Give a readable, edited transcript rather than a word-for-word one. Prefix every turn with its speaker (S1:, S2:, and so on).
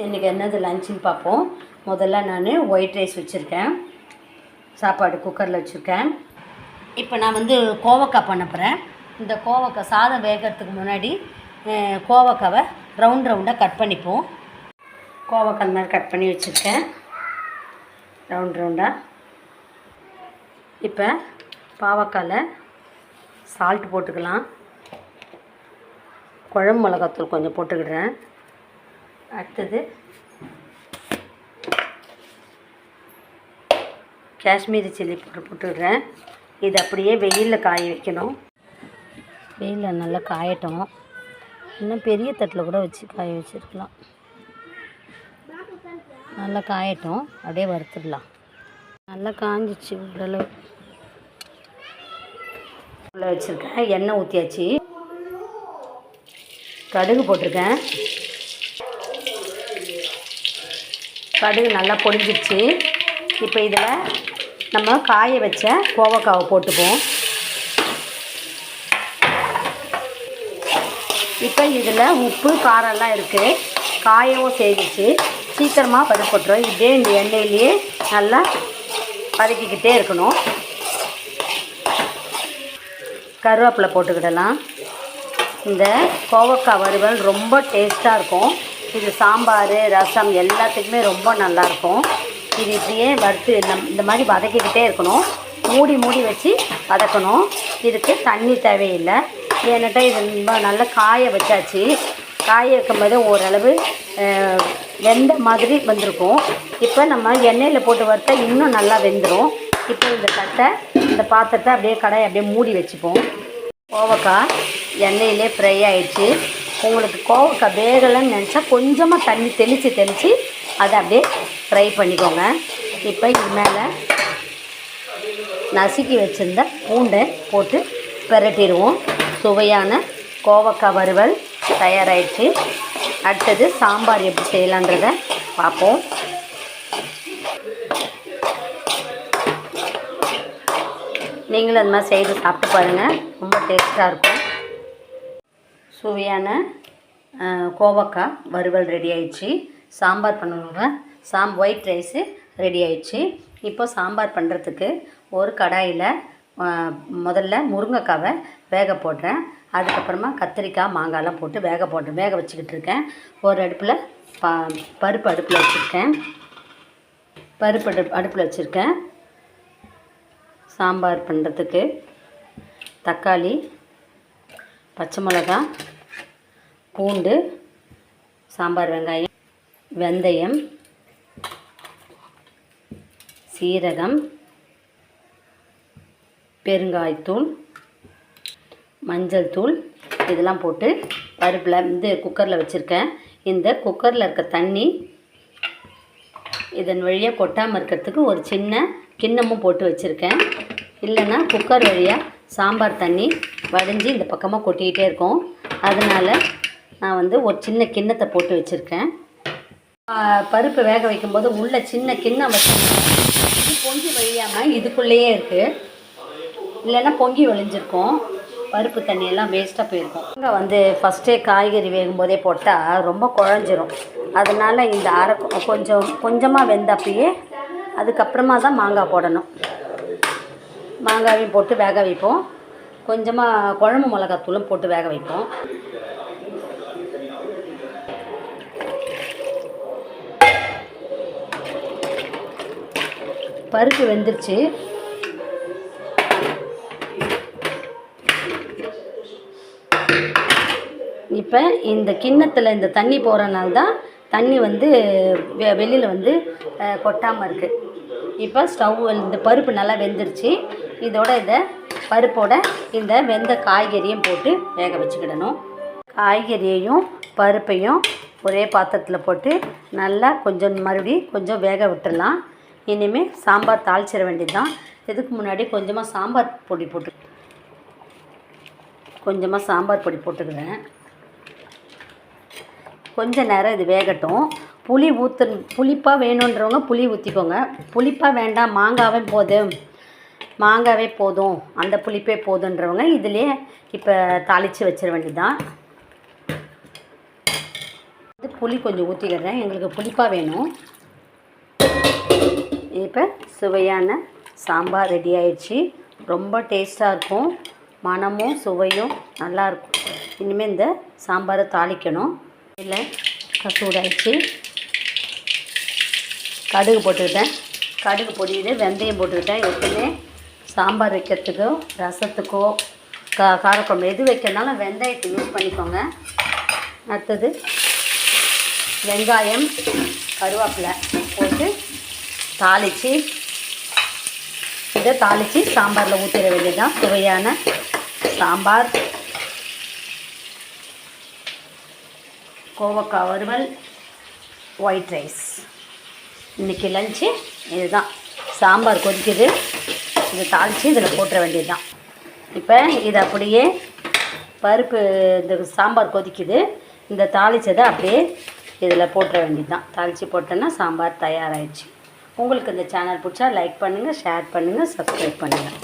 S1: இன்றைக்கி என்னது லஞ்சுன்னு பார்ப்போம். முதல்ல நான் ஒயிட் ரைஸ் வச்சுருக்கேன், சாப்பாடு குக்கரில் வச்சுருக்கேன். இப்போ நான் வந்து கோவக்காய் பண்ண போகிறேன். இந்த கோவக்காய் சாதம் வேகிறதுக்கு முன்னாடி கோவக்காவை ரவுண்டாக கட் பண்ணிப்போம். கோவக்காய் மாதிரி கட் பண்ணி வச்சுருக்கேன் ரவுண்டாக. இப்போ பாவக்காயில் சால்ட் போட்டுக்கலாம். குழம்பு மிளகாத்தூள் கொஞ்சம் போட்டுக்கிடுறேன். அடுத்தது காஷ்மீரி சில்லி போட்டுக்கிடுறேன். இது அப்படியே வெயிலில் காய வைக்கணும். வெயிலில் நல்லா காயட்டும். இன்னும் பெரிய தட்டில் கூட வச்சு காய வச்சுருக்கலாம். நல்லா காயட்டும், அப்படியே வறுத்துடலாம். நல்லா காஞ்சிச்சு ஓரளவு. உள்ள வச்சுருக்கேன். எண்ணெய் ஊற்றியாச்சு. கடுகு போட்டிருக்கேன். கடுகு நல்லா பொடிஞ்சிடுச்சு. இப்போ இதில் நம்ம காய வச்ச கோவக்காவை போட்டுப்போம். இப்போ இதில் உப்பு காரம்லாம் இருக்குது. காயவும் செய்திச்சு. சீக்கிரமாக பருப்பட்டுரும். இதே இந்த எண்ணெயிலேயே நல்லா வதக்கிக்கிட்டே இருக்கணும். கருவேப்பிலை போட்டுக்கிடலாம். இந்த கோவக்காய் வறுவல் ரொம்ப டேஸ்ட்டாக இருக்கும். இது சாம்பார், ரசம் எல்லாத்துக்குமே ரொம்ப நல்லாயிருக்கும். இது இப்படியே வறுத்து இந்த மாதிரி வதக்கிக்கிட்டே இருக்கணும். மூடி வச்சு வதக்கணும். இதுக்கு தண்ணி தேவையில்லை. ஏன்னாட்டா இது ரொம்ப நல்லா காய வச்சாச்சு. காய வைக்கும்போது ஓரளவு வெந்த மாதிரி வந்திருக்கும். இப்போ நம்ம எண்ணெயில் போட்டு வறுத்தா இன்னும் நல்லா வெந்துடும். இப்போ இந்த பாத்திரத்தை அப்படியே மூடி வச்சுப்போம். கோவக்காய் எண்ணெயிலே ஃப்ரை ஆகிடுச்சு. உங்களுக்கு கோவக்காய் வேகலைன்னு நினச்சா கொஞ்சமாக தண்ணி தெளித்து அதை அப்படியே ஃப்ரை பண்ணிக்கோங்க. இப்போ இது மேலே நசுக்கி வச்சுருந்த பூண்டை போட்டு பிரட்டிடுவோம். சுவையான கோவக்காய் வறுவல் தயாராகிடுச்சு. அடுத்தது சாம்பார் எப்படி செய்யலான்றதை பார்ப்போம். நீங்களும் அது மாதிரி செய்து சாப்பிட்டு பாருங்கள். ரொம்ப டேஸ்ட்டாக இருக்கும். சுவையான கோவக்காய் வறுவல் ரெடி ஆயிடுச்சு. சாம்பார் பண்ணுவாங்க. ஒயிட் ரைஸு ரெடி ஆயிடுச்சு. இப்போ சாம்பார் பண்ணுறதுக்கு ஒரு கடாயில் முதல்ல முருங்கைக்காவை வேக போடுறேன். அதுக்கப்புறமா கத்திரிக்காய், மாங்காய்லாம் போட்டு வேக வச்சுக்கிட்டு இருக்கேன். ஒரு அடுப்பில் பருப்பு அடுப்பில் வச்சுருக்கேன். சாம்பார் பண்ணுறதுக்கு தக்காளி, பச்சை மிளகாய், பூண்டு, சாம்பார் வெங்காயம், வெந்தயம், சீரகம், பெருங்காயத்தூள், மஞ்சள் தூள் இதெல்லாம் போட்டு பருப்பில் குக்கரில் வச்சுருக்கேன். இந்த குக்கரில் இருக்க தண்ணி இதன் வழியாக கொட்டாமல் இருக்கிறதுக்கு ஒரு சின்ன கிண்ணமும் போட்டு வச்சுருக்கேன். இல்லைன்னா குக்கர் வழியாக சாம்பார் தண்ணி வடிஞ்சு இந்த பக்கமாக கொட்டிக்கிட்டே இருக்கும். அதனால் நான் வந்து ஒரு சின்ன கிண்ணத்தை போட்டு வச்சுருக்கேன். பருப்பு வேக வைக்கும்போது உள்ள சின்ன கிண்ணம் வச்சுருக்கேன். இது பொங்கி வழியாமல் இதுக்குள்ளேயே இருக்குது. இல்லைன்னா பொங்கி வழிஞ்சிருக்கும். பருப்பு தண்ணியெல்லாம் வேஸ்ட்டாக போயிருக்கும். இங்கே வந்து ஃபஸ்ட்டே காய்கறி வேகும்போதே போட்டால் ரொம்ப குழஞ்சிரும். அதனால் இந்த கொஞ்சமாக வெந்தப்பயே அதுக்கப்புறமா தான் மாங்காய் போடணும். மாங்காயும் போட்டு வேக வைப்போம். கொஞ்சமாக குழம்பு மிளகாத்தூளும் போட்டு வேக வைப்போம். பருப்பு வெந்துருச்சு. இப்போ இந்த கிண்ணத்தில் இந்த தண்ணி போகிறனால தான் தண்ணி வந்து வெளியில் வந்து கொட்டாமல் இருக்குது. இப்போ இந்த பருப்பு நல்லா வெந்துருச்சு. இதோட பருப்போட இந்த வெந்த காய்கறியும் போட்டு வேக வச்சுக்கிடணும். காய்கறியையும் பருப்பையும் ஒரே பாத்திரத்தில் போட்டு நல்லா கொஞ்சம் வேக விட்டுடலாம். இனிமேல் சாம்பார் தாளிச்சிட வேண்டியது தான். இதுக்கு முன்னாடி கொஞ்சமாக சாம்பார் பொடி போட்டுக்கிறேன். கொஞ்சம் நேரம் இது வேகட்டும். புளிப்பாக வேணுன்றவங்க புளி ஊற்றிக்கோங்க. புளிப்பாக வேண்டாம், மாங்காவே போதும் அந்த புளிப்பே போதுன்றவங்க இதிலே இப்போ தாளித்து வச்சிட வேண்டியதுதான். புளி கொஞ்சம் ஊற்றிக்கிறேன், எங்களுக்கு புளிப்பாக வேணும். இப்போ சுவையான சாம்பார் ரெடி ஆயிடுச்சு. ரொம்ப டேஸ்ட்டாக இருக்கும், மணமும் சுவையும் நல்லாயிருக்கும். இனிமேல் இந்த சாம்பாரை தாளிக்கணும். இல்லை சூடாயிடுச்சு, கடுகு போட்டுக்கிட்டேன். கடுகு பொடியுது, வெந்தயம் போட்டுக்கிட்டேன். எப்பவுமே சாம்பார் வைக்கிறதுக்கோ ரசத்துக்கோ காரக்குழம்பு எது வைக்கிறதுனாலும் வெந்தயத்தை யூஸ் பண்ணிக்கோங்க. அடுத்தது வெங்காயம் கருவேப்பிலை போட்டு தாளித்து இதை தாளித்து சாம்பாரில் ஊற்றிட வேண்டியதுதான். சுவையான சாம்பார், கோவக்காய் வறுவல், ஒயிட் ரைஸ். இன்றைக்கி லஞ்சு இதுதான். சாம்பார் கொதிக்குது, இதை தாளித்து இதில் போட்டுற வேண்டியது தான். இப்போ இது அப்படியே பருப்பு, இந்த சாம்பார் கொதிக்குது, இந்த தாளித்ததை அப்படியே இதில் போட்டுற வேண்டியது தான். தாளித்து போட்டோன்னா சாம்பார் தயாராகிடுச்சு. உங்களுக்கு இந்த சேனல் பிடிச்சா லைக் பண்ணுங்கள், ஷேர் பண்ணுங்கள், சப்ஸ்கிரைப் பண்ணுங்கள்.